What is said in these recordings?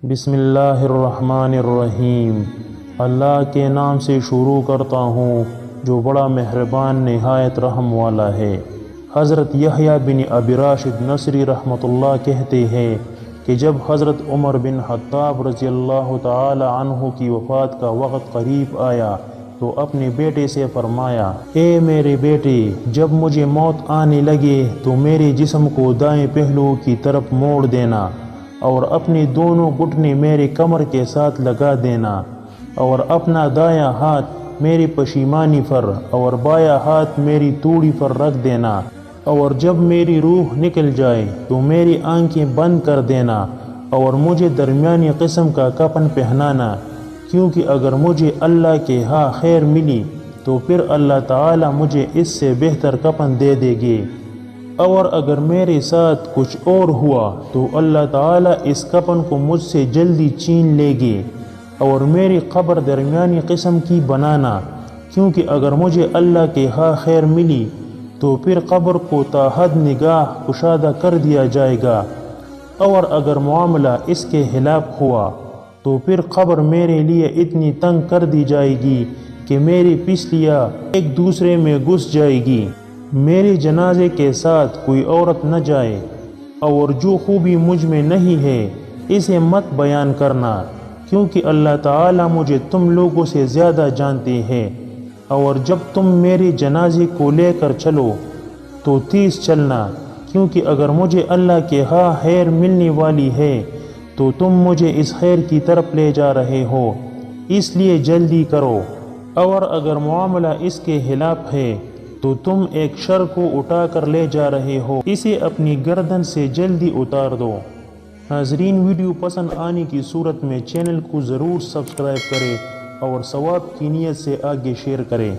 بسم اللہ الرحمن الرحیم۔ اللہ کے نام سے شروع کرتا ہوں جو بڑا مہربان نہایت رحم والا ہے۔ حضرت یحییٰ بن ابی راشد نصری رحمۃ اللہ کہتے ہیں کہ جب حضرت عمر بن خطاب رضی اللہ تعالی عنہ کی وفات کا وقت قریب آیا تو اپنے بیٹے سے فرمایا، اے میرے بیٹے، جب مجھے موت آنے لگے تو میرے جسم کو دائیں پہلو کی طرف موڑ دینا اور اپنے دونوں گھٹنے میرے کمر کے ساتھ لگا دینا اور اپنا دایاں ہاتھ میری پشیمانی پر اور بایاں ہاتھ میری توڑی پر رکھ دینا، اور جب میری روح نکل جائے تو میری آنکھیں بند کر دینا اور مجھے درمیانی قسم کا کفن پہنانا، کیونکہ اگر مجھے اللہ کے ہاں خیر ملی تو پھر اللہ تعالیٰ مجھے اس سے بہتر کفن دے دے گے، اور اگر میرے ساتھ کچھ اور ہوا تو اللہ تعالیٰ اس کفن کو مجھ سے جلدی چھین لے گے، اور میری قبر درمیانی قسم کی بنانا، کیونکہ اگر مجھے اللہ کے ہاں خیر ملی تو پھر قبر کو تا حد نگاہ کشادہ کر دیا جائے گا، اور اگر معاملہ اس کے خلاف ہوا تو پھر قبر میرے لیے اتنی تنگ کر دی جائے گی کہ میری پسلیاں ایک دوسرے میں گھس جائے گی، میرے جنازے کے ساتھ کوئی عورت نہ جائے، اور جو خوبی مجھ میں نہیں ہے اسے مت بیان کرنا، کیونکہ اللہ تعالیٰ مجھے تم لوگوں سے زیادہ جانتے ہیں، اور جب تم میرے جنازے کو لے کر چلو تو تیز چلنا، کیونکہ اگر مجھے اللہ کے ہاں خیر ملنے والی ہے تو تم مجھے اس خیر کی طرف لے جا رہے ہو، اس لیے جلدی کرو، اور اگر معاملہ اس کے خلاف ہے تو تم ایک شر کو اٹھا کر لے جا رہے ہو، اسے اپنی گردن سے جلدی اتار دو۔ ناظرین، ویڈیو پسند آنے کی صورت میں چینل کو ضرور سبسکرائب کریں اور ثواب کی نیت سے آگے شیئر کریں۔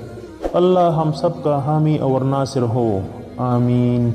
اللہ ہم سب کا حامی اور ناصر ہو، آمین۔